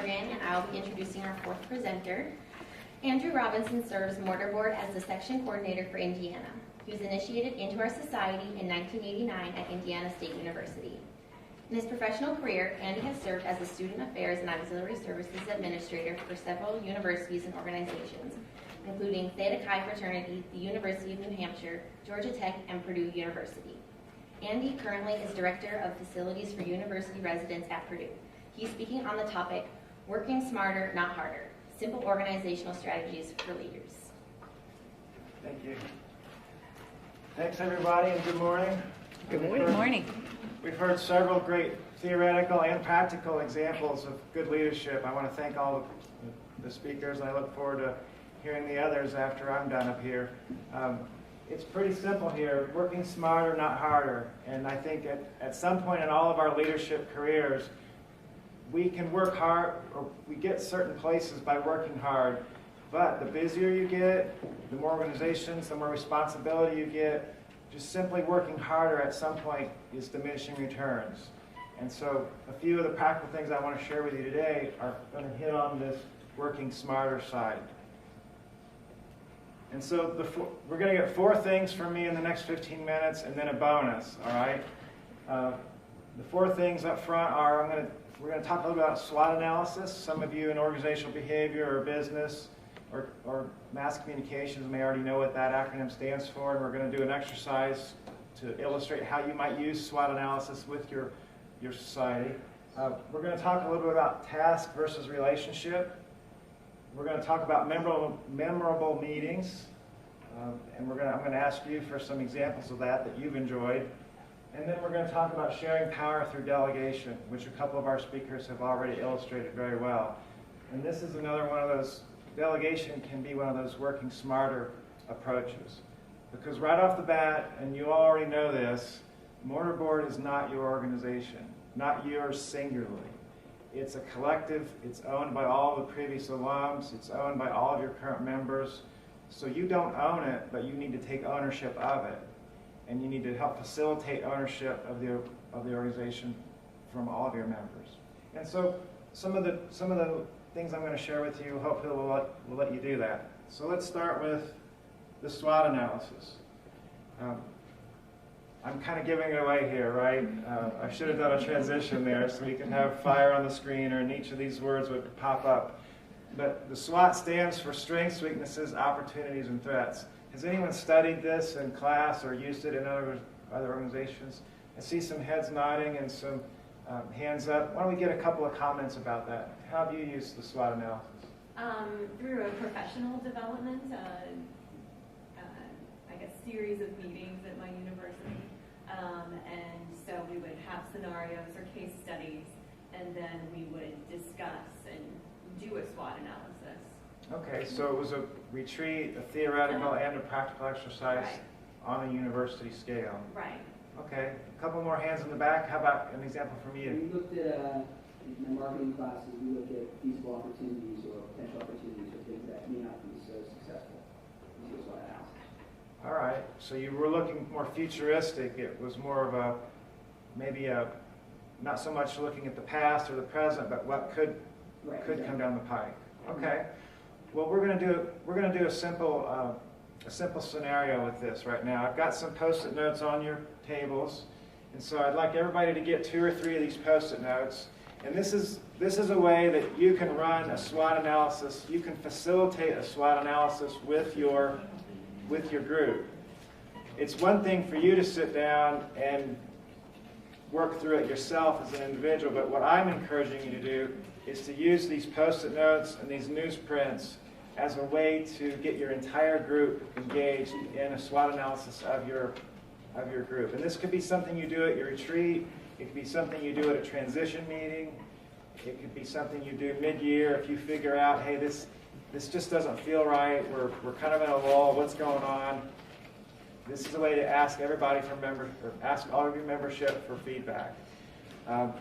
Morgan, and I will be introducing our fourth presenter. Andrew Robinson serves Mortarboard as the section coordinator for Indiana. He was initiated into our society in 1989 at Indiana State University. In his professional career, Andy has served as a student affairs and auxiliary services administrator for several universities and organizations, including Theta Chi Fraternity, the University of New Hampshire, Georgia Tech, and Purdue University. Andy currently is Director of Facilities for University Residents at Purdue. He's speaking on the topic, Working Smarter, Not Harder, Simple Organizational Strategies for Leaders. Thank you. Thanks, everybody, and good morning. Good morning. We've heard several great theoretical and practical examples of good leadership. I want to thank all the speakers, and I look forward to hearing the others after I'm done up here. It's pretty simple here, working smarter, not harder. And I think at some point in all of our leadership careers, we can work hard, or we get certain places by working hard. But the busier you get, the more organizations, the more responsibility you get, just simply working harder at some point is diminishing returns. And so a few of the practical things I want to share with you today are going to hit on this working smarter side. And so we're going to get 4 things from me in the next 15 minutes and then a bonus, all right? The 4 things up front are we're going to talk a little bit about SWOT analysis. Some of you in organizational behavior or business or mass communications may already know what that acronym stands for, and we're going to do an exercise to illustrate how you might use SWOT analysis with your society. We're going to talk a little bit about task versus relationship. We're going to talk about memorable meetings, and I'm going to ask you for some examples of that you've enjoyed. And then we're going to talk about sharing power through delegation, which a couple of our speakers have already illustrated very well. And this is another one of those, delegation can be one of those working smarter approaches. Because right off the bat, and you already know this, Mortarboard is not your organization, not yours singularly. It's a collective, it's owned by all the previous alums, it's owned by all of your current members. So you don't own it, but you need to take ownership of it. And you need to help facilitate ownership of the organization from all of your members. And so some of the things I'm going to share with you, hopefully will let you do that. So let's start with the SWOT analysis. I'm kind of giving it away here, right? I should have done a transition there so we can have fire on the screen, or and each of these words would pop up. But the SWOT stands for strengths, weaknesses, opportunities, and threats. Has anyone studied this in class or used it in other organizations? I see some heads nodding and some hands up. Why don't we get a couple of comments about that? How have you used the SWOT analysis? Through a professional development, I guess series of meetings at my university. And so we would have scenarios or case studies, and then we would discuss and do a SWOT analysis. Okay, so it was a retreat, a theoretical and a practical exercise on a university scale. Right. Okay, a couple more hands in the back. How about an example from you? We looked at, in my marketing classes, we looked at feasible opportunities or potential opportunities for things that may not be so successful. This is what I asked. All right, so you were looking more futuristic. It was more of not so much looking at the past or the present, but what could come down the pike. Okay. Well, we're going to do a simple scenario with this right now. I've got some Post-it notes on your tables, and so I'd like everybody to get 2 or 3 of these Post-it notes. And this is a way that you can run a SWOT analysis. You can facilitate a SWOT analysis with your group. It's one thing for you to sit down and work through it yourself as an individual, but what I'm encouraging you to do is to use these Post-it notes and these newsprints as a way to get your entire group engaged in a SWOT analysis of your group. And this could be something you do at your retreat. It could be something you do at a transition meeting. It could be something you do mid-year if you figure out, hey, this just doesn't feel right. We're kind of in a lull. What's going on? This is a way to ask everybody ask all of your membership for feedback. And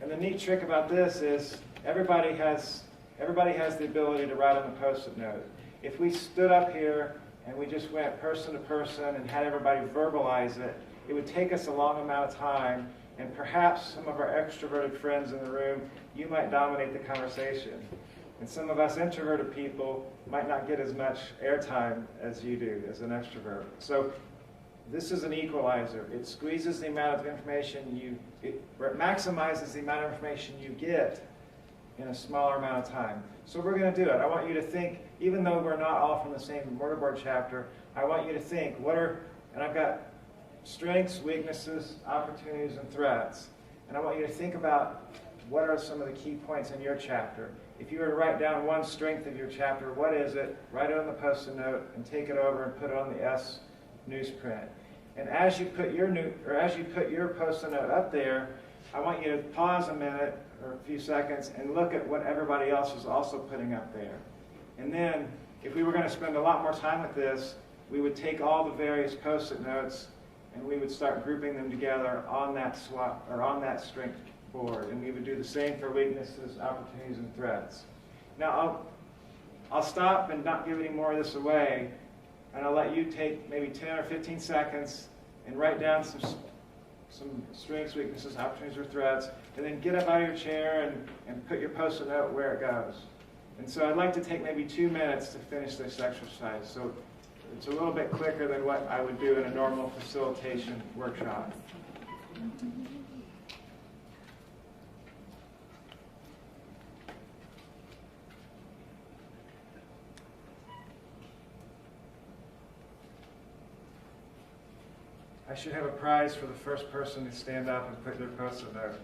the neat trick about this is everybody has the ability to write on the Post-it note. If we stood up here and we just went person to person and had everybody verbalize it, it would take us a long amount of time, and perhaps some of our extroverted friends in the room, you might dominate the conversation. And some of us introverted people might not get as much airtime as you do as an extrovert. So this is an equalizer. It squeezes the amount of information or it maximizes the amount of information you get in a smaller amount of time. So we're going to do it. I want you to think, even though we're not all from the same mortarboard chapter, I want you to think, and I've got strengths, weaknesses, opportunities, and threats. And I want you to think about what are some of the key points in your chapter. If you were to write down one strength of your chapter, what is it? Write it on the Post-it note and take it over and put it on the S newsprint. And as you put your Post-it note up there, I want you to pause a minute or a few seconds and look at what everybody else is also putting up there. And then, if we were going to spend a lot more time with this, we would take all the various Post-it notes and we would start grouping them together on that strength board. And we would do the same for weaknesses, opportunities, and threats. Now, I'll stop and not give any more of this away, and I'll let you take maybe 10 or 15 seconds and write down some strengths, weaknesses, opportunities, or threats, and then get up out of your chair and put your Post-it note where it goes. And so I'd like to take maybe 2 minutes to finish this exercise. So it's a little bit quicker than what I would do in a normal facilitation workshop. I should have a prize for the first person to stand up and put their Post-it note.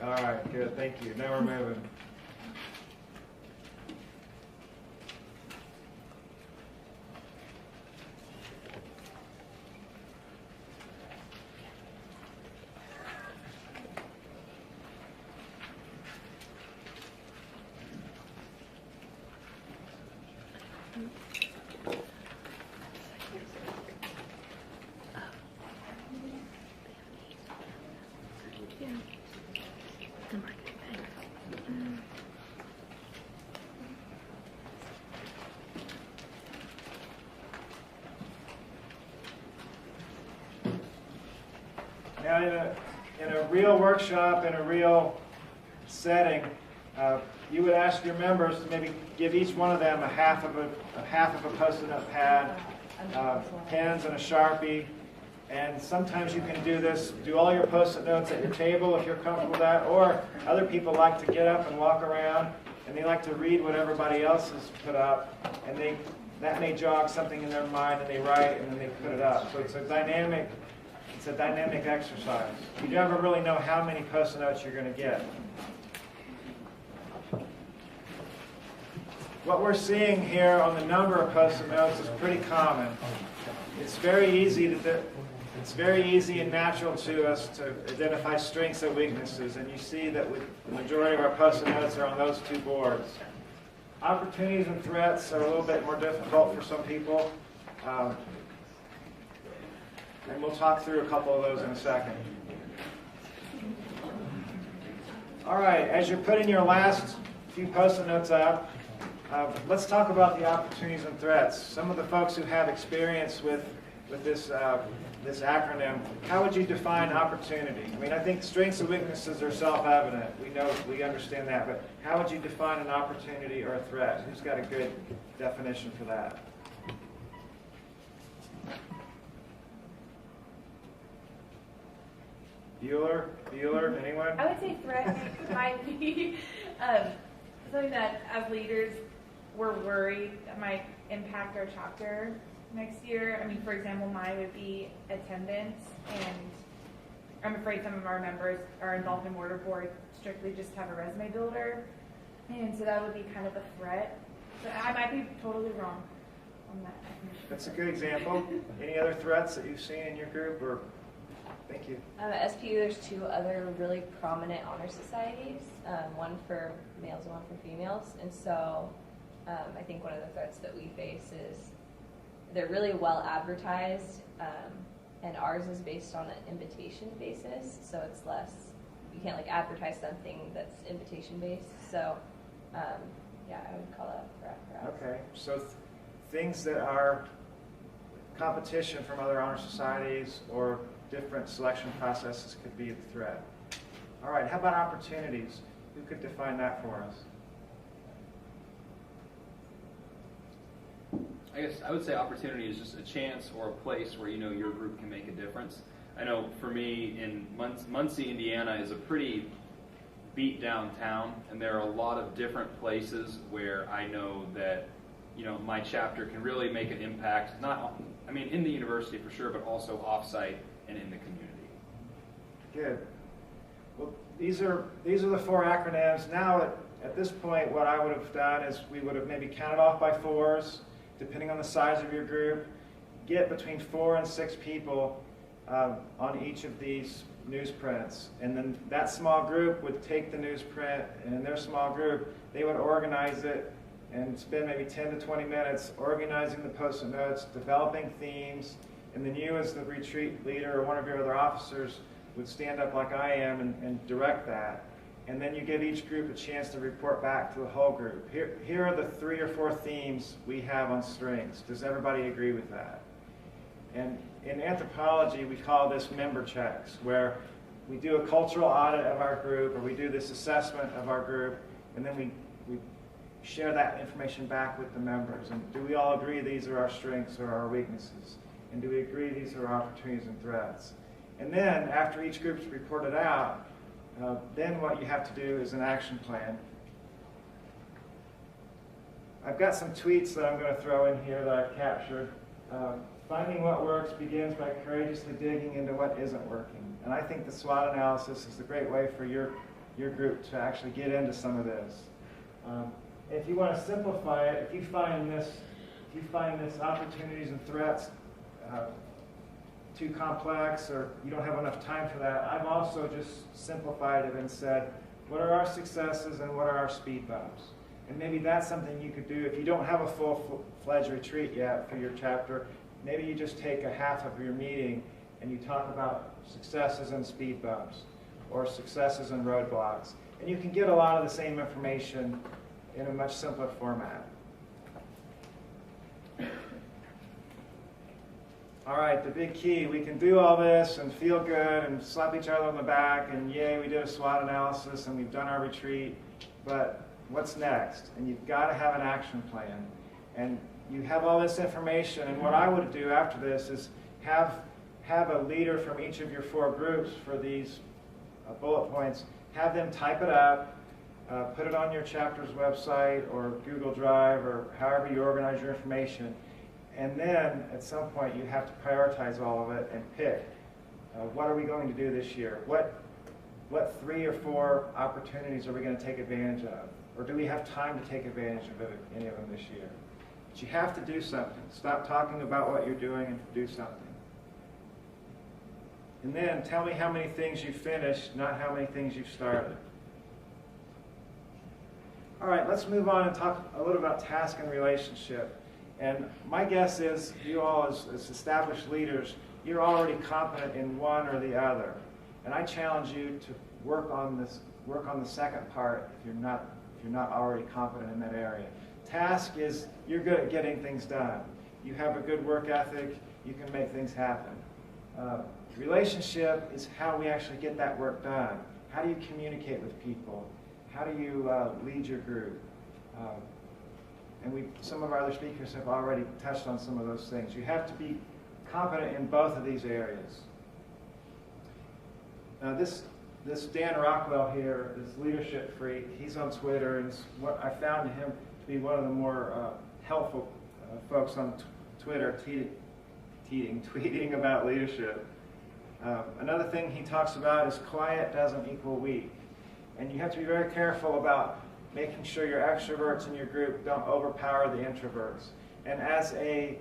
All right, good, thank you. Now we're moving. Now, in a real workshop, in a real setting, you would ask your members to maybe give each one of them a half of a Post-it note pad, pens and a Sharpie. And sometimes you can do all your Post-it notes at your table if you're comfortable with that, or other people like to get up and walk around, and they like to read what everybody else has put up, and that may jog something in their mind, and they write, and then they put it up. So it's a dynamic exercise. You never really know how many Post-it notes you're going to get. What we're seeing here on the number of Post-it notes is pretty common. It's very easy and natural to us to identify strengths and weaknesses, and you see that the majority of our Post-it notes are on those two boards. Opportunities and threats are a little bit more difficult for some people, and we'll talk through a couple of those in a second. All right, as you're putting your last few Post-it notes up, let's talk about the opportunities and threats. Some of the folks who have experience with this acronym, how would you define opportunity? I mean, I think strengths and weaknesses are self-evident. We understand that, but how would you define an opportunity or a threat? Who's got a good definition for that? Bueller, anyone? I would say threat might be something that as leaders we're worried might impact our chapter next year. I mean, for example, mine would be attendance, and I'm afraid some of our members are involved in mortarboard strictly just to have a resume builder, and so that would be kind of a threat. So I might be totally wrong on that definition. That's a good example. Any other threats that you've seen in your group? Or thank you. At SPU, there's two other really prominent honor societies, one for males and one for females. And so I think one of the threats that we face is they're really well advertised, and ours is based on an invitation basis. So it's less, you can't like advertise something that's invitation based. So yeah, I would call that a threat for us. Okay, so things that are competition from other honor societies or different selection processes could be a threat. All right, how about opportunities? Who could define that for us? I guess I would say opportunity is just a chance or a place where you know your group can make a difference. I know for me in Muncie, Indiana is a pretty beat down town, and there are a lot of different places where I know that my chapter can really make an impact. In the university for sure, but also off-site and in the community. Good. Well, these are the 4 acronyms. Now, at this point, what I would have done is we would have maybe counted off by 4s, depending on the size of your group. Get between 4 and 6 people on each of these newsprints. And then that small group would take the newsprint, and in their small group, they would organize it and spend maybe 10 to 20 minutes organizing the post-it notes, developing themes, and then you as the retreat leader or one of your other officers would stand up like I am and direct that. And then you give each group a chance to report back to the whole group. Here are the 3 or 4 themes we have on strengths. Does everybody agree with that? And in anthropology, we call this member checks, where we do a cultural audit of our group, or we do this assessment of our group, and then we share that information back with the members. And do we all agree these are our strengths or our weaknesses? And do we agree these are opportunities and threats? And then, after each group's reported out, then what you have to do is an action plan. I've got some tweets that I'm going to throw in here that I've captured. Finding what works begins by courageously digging into what isn't working. And I think the SWOT analysis is a great way for your group to actually get into some of this. If you want to simplify it, if you find this opportunities and threats too complex, or you don't have enough time for that, I've also just simplified it and said, what are our successes and what are our speed bumps? And maybe that's something you could do if you don't have a full-fledged retreat yet for your chapter. Maybe you just take a half of your meeting and you talk about successes and speed bumps or successes and roadblocks. And you can get a lot of the same information in a much simpler format. All right, the big key. We can do all this and feel good and slap each other on the back and yay, we did a SWOT analysis and we've done our retreat, but what's next? And you've got to have an action plan. And you have all this information, and what I would do after this is have a leader from each of your 4 groups for these bullet points, have them type it up, put it on your chapter's website or Google Drive or however you organize your information. And then, at some point, you have to prioritize all of it and pick, what are we going to do this year? What 3 or 4 opportunities are we going to take advantage of? Or do we have time to take advantage of any of them this year? But you have to do something. Stop talking about what you're doing and do something. And then, tell me how many things you've finished, not how many things you've started. All right, let's move on and talk a little about task and relationship. And my guess is you all, as established leaders, you're already competent in one or the other. And I challenge you to work on the second part if you're not already competent in that area. Task is you're good at getting things done. You have a good work ethic. You can make things happen. Relationship is how we actually get that work done. How do you communicate with people? How do you lead your group? And some of our other speakers have already touched on some of those things. You have to be competent in both of these areas. Now this Dan Rockwell here, this leadership freak, he's on Twitter, and what I found him to be one of the more helpful folks on Twitter, tweeting about leadership. Another thing he talks about is quiet doesn't equal weak. And you have to be very careful about making sure your extroverts in your group don't overpower the introverts. And as a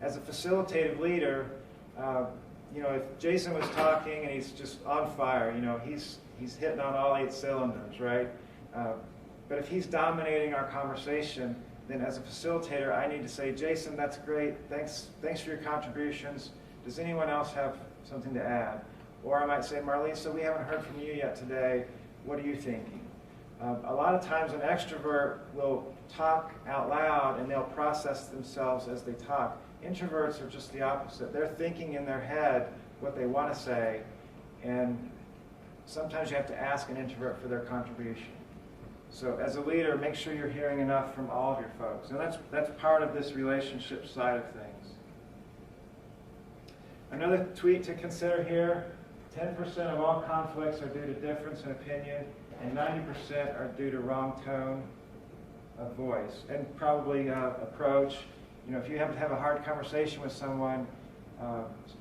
facilitative leader, if Jason was talking and he's just on fire, he's hitting on all 8 cylinders, right? But if he's dominating our conversation, then as a facilitator, I need to say, Jason, that's great. Thanks for your contributions. Does anyone else have something to add? Or I might say, Marlisa, we haven't heard from you yet today. What are you thinking? A lot of times an extrovert will talk out loud and they'll process themselves as they talk. Introverts are just the opposite. They're thinking in their head what they want to say, and sometimes you have to ask an introvert for their contribution. So as a leader, make sure you're hearing enough from all of your folks. And that's part of this relationship side of things. Another tweet to consider here, 10% of all conflicts are due to difference in opinion, and 90% are due to wrong tone of voice and probably approach. You know, if you have to have a hard conversation with someone,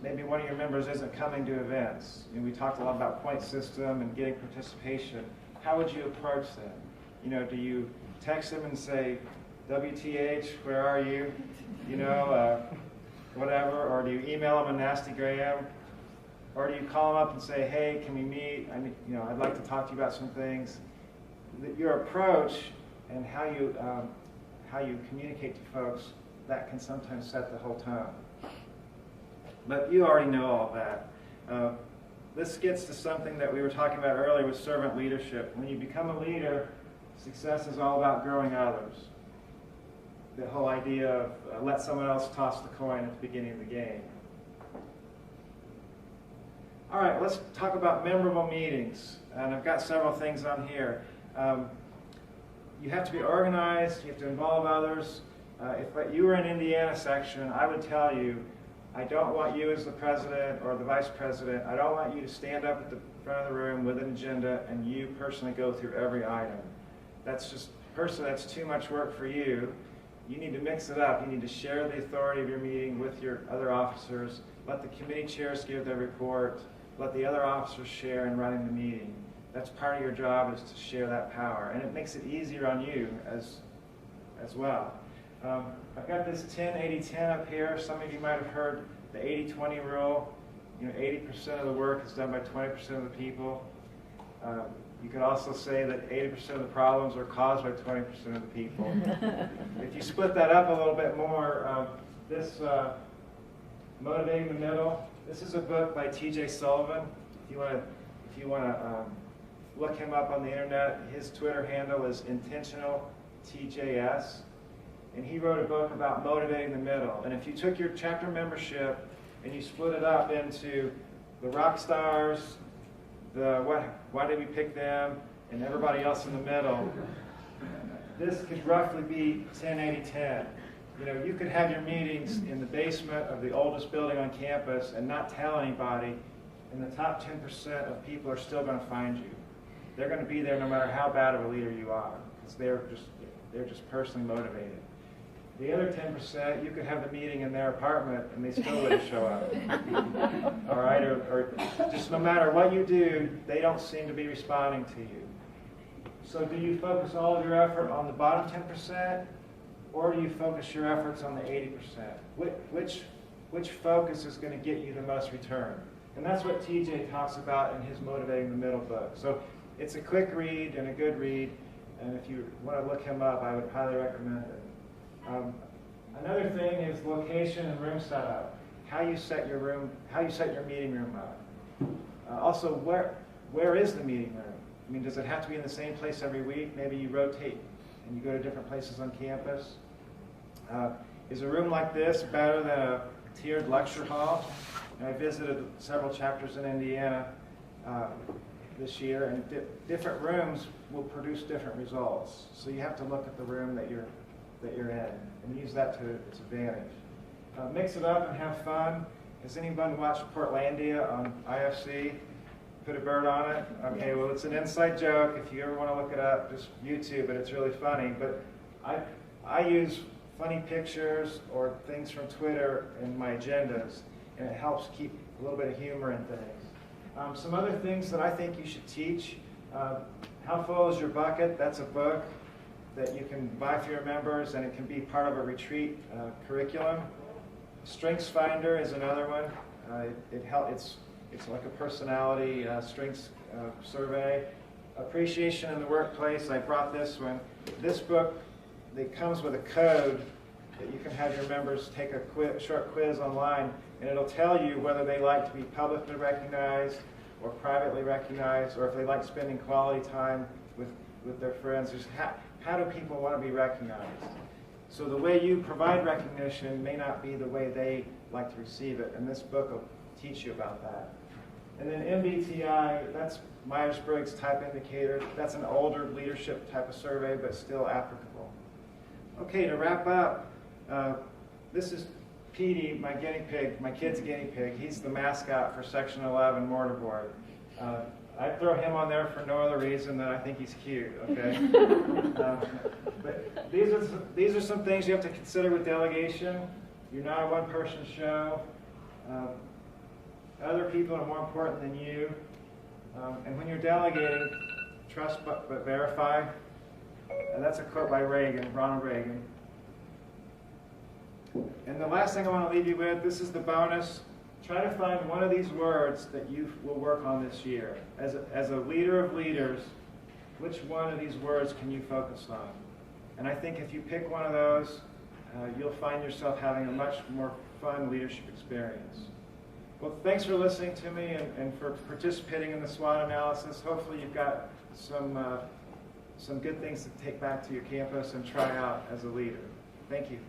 maybe one of your members isn't coming to events. You know, we talked a lot about point system and getting participation. How would you approach them? You know, do you text them and say, WTH, where are you? You know, whatever. Or do you email them a nasty gram? Or do you call them up and say, hey, can we meet? I'd like to talk to you about some things. Your approach and how you communicate to folks, that can sometimes set the whole tone. But you already know all of that. This gets to something that we were talking about earlier with servant leadership. When you become a leader, success is all about growing others. The whole idea of let someone else toss the coin at the beginning of the game. All right, let's talk about memorable meetings. And I've got several things on here. You have to be organized. You have to involve others. If you were in Indiana section, I would tell you, I don't want you as the president or the vice president, I don't want you to stand up at the front of the room with an agenda and you personally go through every item. That's just, personally, that's too much work for you. You need to mix it up. You need to share the authority of your meeting with your other officers. Let the committee chairs give their report. Let the other officers share in running the meeting. That's part of your job, is to share that power. And it makes it easier on you as well. I've got this 10-80-10 up here. Some of you might have heard the 80-20 rule. You know, 80% of the work is done by 20% of the people. You could also say that 80% of the problems are caused by 20% of the people. If you split that up a little bit more, this Motivating the Middle, this is a book by T.J. Sullivan. If you want to look him up on the internet, his Twitter handle is intentionalTJS. And he wrote a book about motivating the middle. And if you took your chapter membership and you split it up into the rock stars, the why did we pick them, and everybody else in the middle, this could roughly be 10-80-10. You know, you could have your meetings in the basement of the oldest building on campus and not tell anybody, and the top 10% of people are still going to find you. They're going to be there no matter how bad of a leader you are, because they're just personally motivated. The other 10%, you could have the meeting in their apartment and they still wouldn't show up. All right, or just no matter what you do, they don't seem to be responding to you. So do you focus all of your effort on the bottom 10%, or do you focus your efforts on the 80%? Which focus is going to get you the most return? And that's what TJ talks about in his Motivating the Middle book. So it's a quick read and a good read, and if you want to look him up, I would highly recommend it. Another thing is location and room setup. How you set your meeting room up. Also, where is the meeting room? I mean, does it have to be in the same place every week? Maybe you rotate and you go to different places on campus. Is a room like this better than a tiered lecture hall? And I visited several chapters in Indiana this year, and different rooms will produce different results. So you have to look at the room that you're in and use that to its advantage. Mix it up and have fun. Has anyone watched Portlandia on IFC? Put a bird on it? Okay, well, it's an inside joke. If you ever want to look it up, just YouTube it. It's really funny. But I use funny pictures or things from Twitter in my agendas, and it helps keep a little bit of humor in things. Some other things that I think you should teach. How Full is Your Bucket? That's a book that you can buy for your members, and it can be part of a retreat curriculum. Strengths Finder is another one. It's like a personality strengths survey. Appreciation in the Workplace, I brought this one. This book, it comes with a code that you can have your members take a short quiz online, and it'll tell you whether they like to be publicly recognized or privately recognized, or if they like spending quality time with their friends. There's how do people want to be recognized? So the way you provide recognition may not be the way they like to receive it, and this book will teach you about that. And then MBTI, that's Myers-Briggs Type Indicator. That's an older leadership type of survey, but still applicable. Okay, to wrap up, this is Petey, my guinea pig, my kid's guinea pig. He's the mascot for Section 11 mortarboard. I throw him on there for no other reason than I think he's cute, okay? But these are some things you have to consider with delegation. You're not a one-person show. Other people are more important than you. And when you're delegating, trust but verify. And that's a quote by Reagan, Ronald Reagan. And the last thing I want to leave you with, this is the bonus. Try to find one of these words that you will work on this year. As a leader of leaders, which one of these words can you focus on? And I think if you pick one of those, you'll find yourself having a much more fun leadership experience. Well, thanks for listening to me and for participating in the SWOT analysis. Hopefully you've got some good things to take back to your campus and try out as a leader. Thank you.